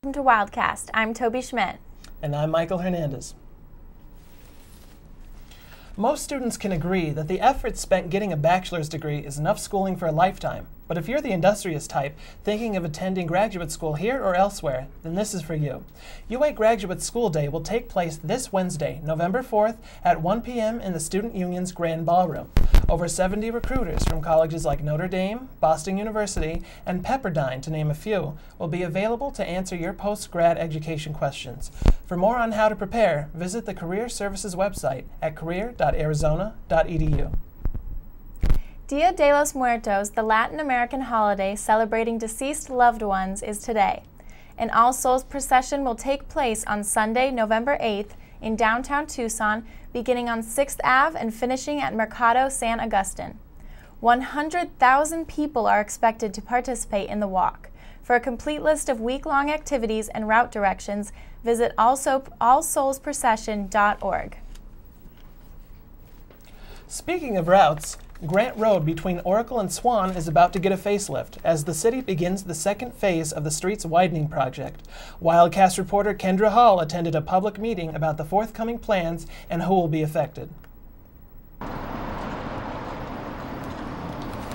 Welcome to Wildcast. I'm Toby Schmidt. And I'm Michael Hernandez. Most students can agree that the effort spent getting a bachelor's degree is enough schooling for a lifetime. But if you're the industrious type, thinking of attending graduate school here or elsewhere, then this is for you. UA Graduate School Day will take place this Wednesday, November 4th at 1 p.m. in the Student Union's Grand Ballroom. Over 70 recruiters from colleges like Notre Dame, Boston University, and Pepperdine, to name a few, will be available to answer your post-grad education questions. For more on how to prepare, visit the Career Services website at career.arizona.edu. Dia de los Muertos, the Latin American holiday celebrating deceased loved ones, is today. An All Souls procession will take place on Sunday, November 8th in downtown Tucson, beginning on 6th Ave and finishing at Mercado San Agustin. 100,000 people are expected to participate in the walk. For a complete list of week-long activities and route directions, visit allsoulsprocession.org. Speaking of routes, Grant Road between Oracle and Swan is about to get a facelift as the city begins the second phase of the street's widening project. Wildcast reporter Kendra Hall attended a public meeting about the forthcoming plans and who will be affected.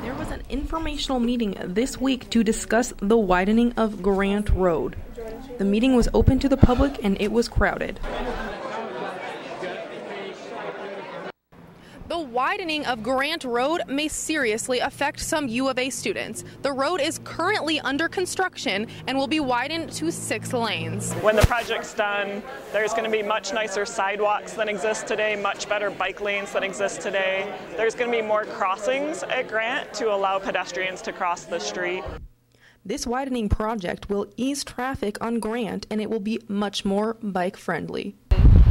There was an informational meeting this week to discuss the widening of Grant Road. The meeting was open to the public and it was crowded. The widening of Grant Road may seriously affect some U of A students. The road is currently under construction and will be widened to 6 lanes. When the project's done, there's going to be much nicer sidewalks than exist today, much better bike lanes than exist today. There's going to be more crossings at Grant to allow pedestrians to cross the street. This widening project will ease traffic on Grant and it will be much more bike-friendly.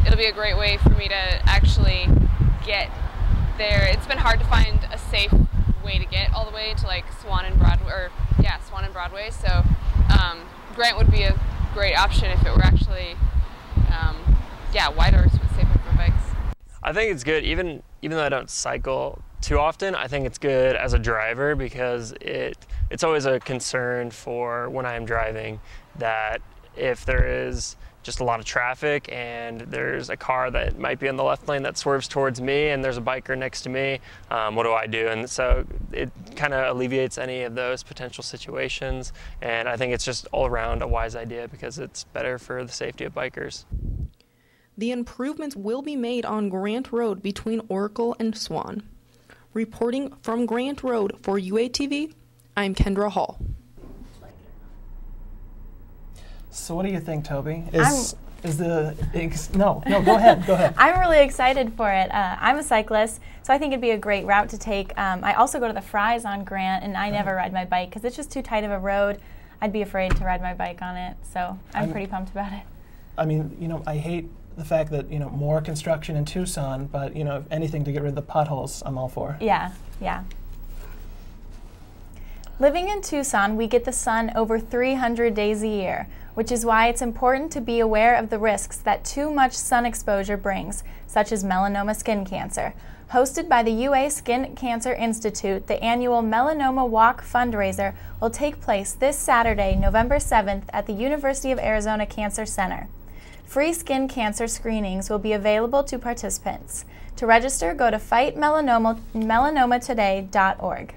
It'll be a great way for me to actually get there. It's been hard to find a safe way to get all the way to like Swan and Broadway, so Grant would be a great option if it were actually wider so it's safer for bikes. I think it's good, even though I don't cycle too often. I think it's good as a driver because it's always a concern for when I am driving that if there is just a lot of traffic and there's a car that might be in the left lane that swerves towards me and there's a biker next to me, what do I do? And so it kind of alleviates any of those potential situations, and I think it's just all around a wise idea because it's better for the safety of bikers. The improvements will be made on Grant Road between Oracle and Swan. Reporting from Grant Road for UATV, I'm Kendra Hall. So what do you think, Toby? No, go ahead. I'm really excited for it. I'm a cyclist, so I think it'd be a great route to take. I also go to the Fry's on Grant, and I never ride my bike because it's just too tight of a road. I'd be afraid to ride my bike on it, so I'm pretty pumped about it. I mean, I hate the fact that, more construction in Tucson, but, if anything to get rid of the potholes, I'm all for. Yeah. Living in Tucson, we get the sun over 300 days a year, which is why it's important to be aware of the risks that too much sun exposure brings, such as melanoma skin cancer. Hosted by the UA Skin Cancer Institute, the annual Melanoma Walk fundraiser will take place this Saturday, November 7th at the University of Arizona Cancer Center. Free skin cancer screenings will be available to participants. To register, go to fightmelanomatoday.org.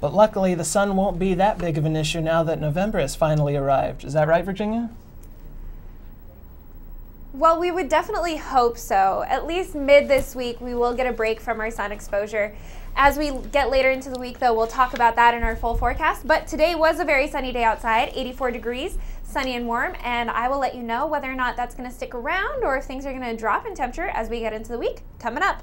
But luckily, the sun won't be that big of an issue now that November has finally arrived. Is that right, Virginia? Well, we would definitely hope so. At least mid this week, we will get a break from our sun exposure. As we get later into the week, though, we'll talk about that in our full forecast. But today was a very sunny day outside, 84 degrees, sunny and warm, and I will let you know whether or not that's going to stick around or if things are going to drop in temperature as we get into the week coming up.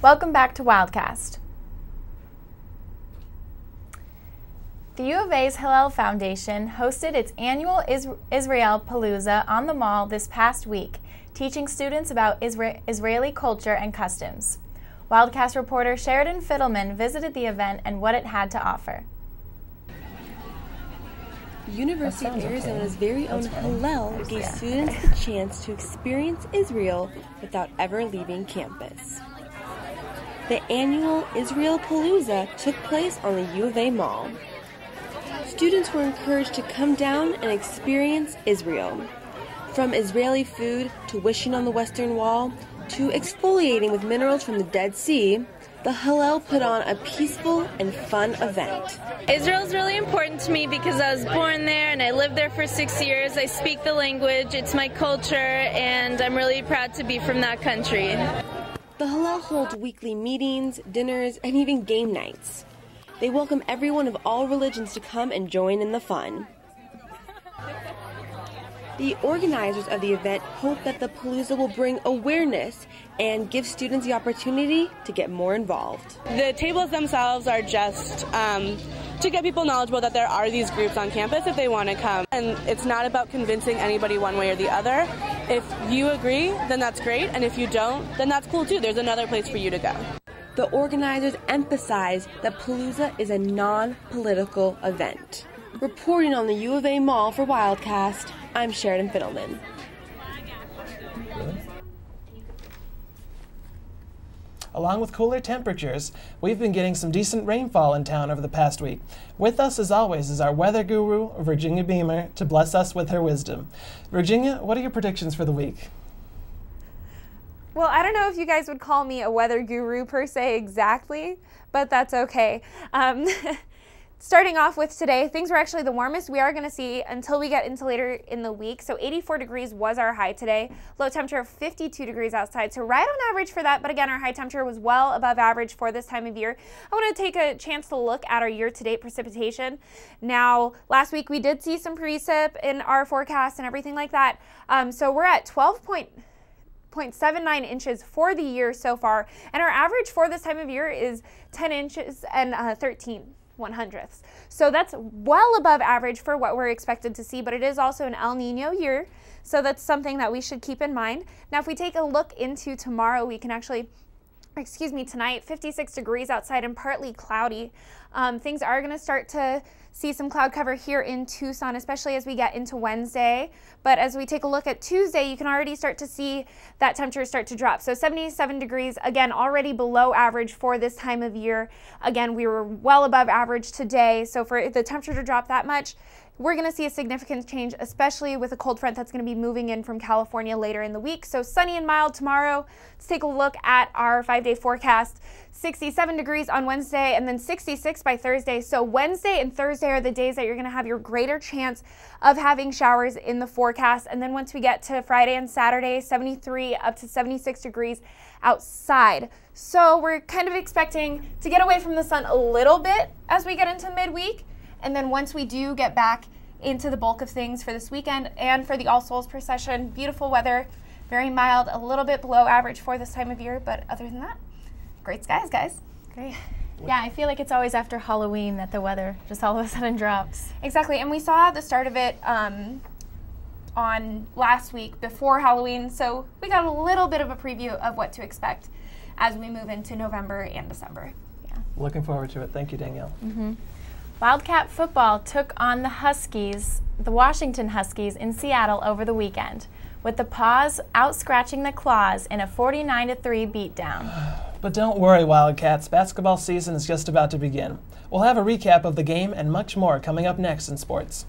Welcome back to Wildcast. The U of A's Hillel Foundation hosted its annual Israel Palooza on the Mall this past week, teaching students about Israeli culture and customs. Wildcast reporter Sheridan Fiddleman visited the event and what it had to offer. University of Arizona's very own Hillel gave students the chance to experience Israel without ever leaving campus. The annual Israel Palooza took place on the U of A Mall. Students were encouraged to come down and experience Israel. From Israeli food to wishing on the Western Wall to exfoliating with minerals from the Dead Sea, the Hillel put on a peaceful and fun event. Israel is really important to me because I was born there and I lived there for 6 years. I speak the language, it's my culture, and I'm really proud to be from that country. The Hillel holds weekly meetings, dinners, and even game nights. They welcome everyone of all religions to come and join in the fun. The organizers of the event hope that the Palooza will bring awareness and give students the opportunity to get more involved. The tables themselves are just to get people knowledgeable that there are these groups on campus if they want to come. And it's not about convincing anybody one way or the other. If you agree, then that's great, and if you don't, then that's cool too. There's another place for you to go. The organizers emphasize that Palooza is a non-political event. Reporting on the U of A Mall for Wildcast, I'm Sheridan Fiddleman. Along with cooler temperatures, we've been getting some decent rainfall in town over the past week. With us, as always, is our weather guru, Virginia Beamer, to bless us with her wisdom. Virginia, what are your predictions for the week? Well, I don't know if you guys would call me a weather guru per se exactly, but that's okay. Starting off with today, things were actually the warmest we are going to see until we get into later in the week. So 84 degrees was our high today. Low temperature of 52 degrees outside. So right on average for that. But again, our high temperature was well above average for this time of year. I want to take a chance to look at our year-to-date precipitation. Now, last week we did see some precip in our forecast and everything like that. So we're at 12.79 inches for the year so far. And our average for this time of year is 10 inches and 13/100ths. So that's well above average for what we're expected to see, but it is also an El Nino year, so that's something that we should keep in mind. Now, if we take a look into tomorrow, we can actually, tonight, 56 degrees outside and partly cloudy. Things are going to start to see some cloud cover here in Tucson, especially as we get into Wednesday. But as we take a look at Tuesday, you can already start to see that temperature start to drop. So 77 degrees, again, already below average for this time of year. Again, we were well above average today. So for the temperature to drop that much, we're going to see a significant change, especially with a cold front that's going to be moving in from California later in the week. So sunny and mild tomorrow. Let's take a look at our 5-day forecast. 67 degrees on Wednesday and then 66 by Thursday. So Wednesday and Thursday are the days that you're going to have your greater chance of having showers in the forecast. And then once we get to Friday and Saturday, 73 up to 76 degrees outside. So we're kind of expecting to get away from the sun a little bit as we get into midweek. And then once we do get back into the bulk of things for this weekend and for the All Souls procession, beautiful weather, very mild, a little bit below average for this time of year. But other than that, great skies, guys. Great. Yeah, I feel like it's always after Halloween that the weather just all of a sudden drops. Exactly, and we saw the start of it on last week before Halloween, so we got a little bit of a preview of what to expect as we move into November and December. Yeah. Looking forward to it. Thank you, Danielle. Mm-hmm. Wildcat football took on the Washington Huskies in Seattle over the weekend, with the Paws out-scratching the Claws in a 49-3 beatdown. But don't worry, Wildcats. Basketball season is just about to begin. We'll have a recap of the game and much more coming up next in sports.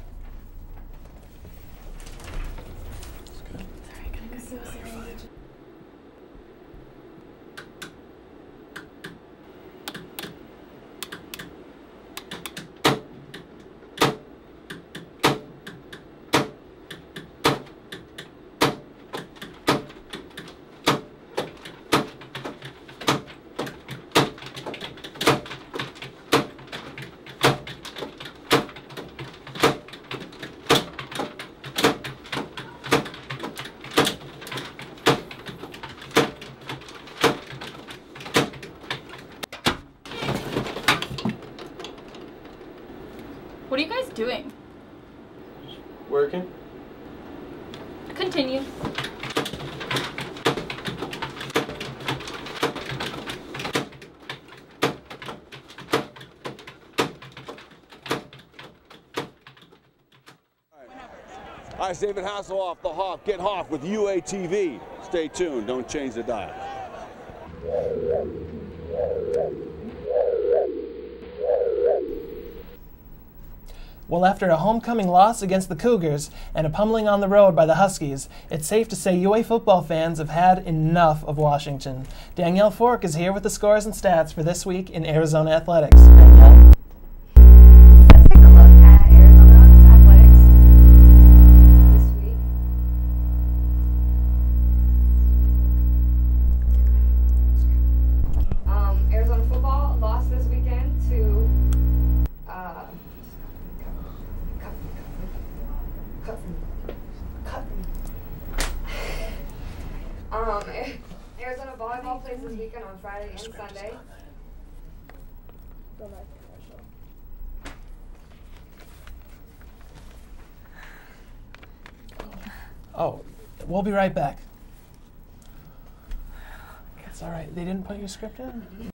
What are you guys doing? Working. Continue. Hi, it's David Hasselhoff, the Hoff. Get Hoff with UATV. Stay tuned. Don't change the dial. Well, after a homecoming loss against the Cougars and a pummeling on the road by the Huskies, it's safe to say UA football fans have had enough of Washington. Danielle Fork is here with the scores and stats for this week in Arizona athletics. Danielle? Let's take a look at Arizona's athletics this week. Arizona football lost this weekend to Arizona volleyball plays this weekend on Friday and Sunday. Oh, we'll be right back. It's all right. They didn't put your script in?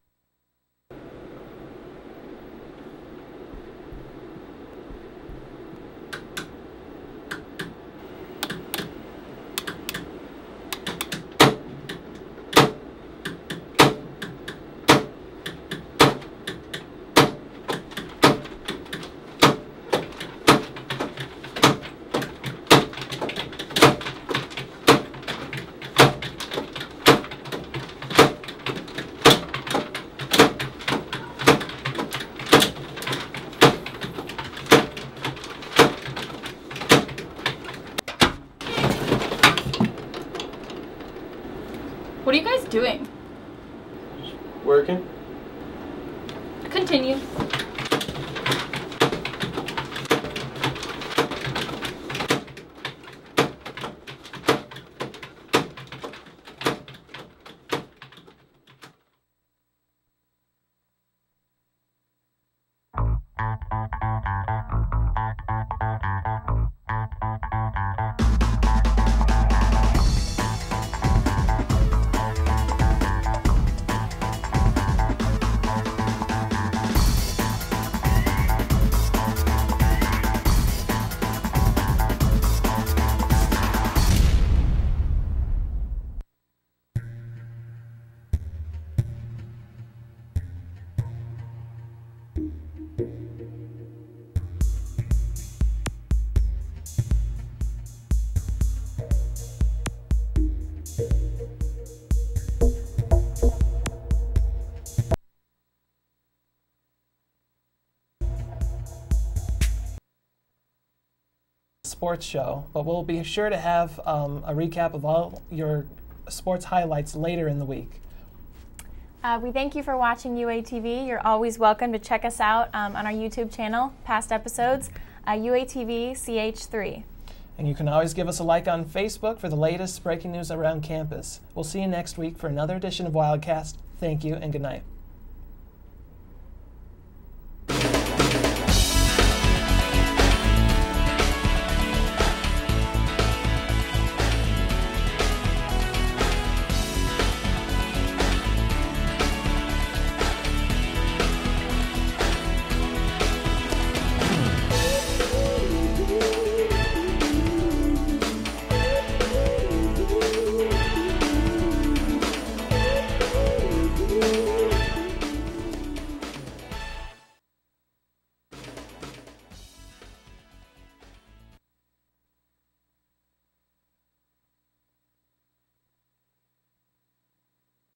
What are you guys doing? Working. Continue. Sports show, but we'll be sure to have a recap of all your sports highlights later in the week. We thank you for watching UATV. You're always welcome to check us out on our YouTube channel, past episodes, UATV CH3. And you can always give us a like on Facebook for the latest breaking news around campus. We'll see you next week for another edition of Wildcast. Thank you and good night.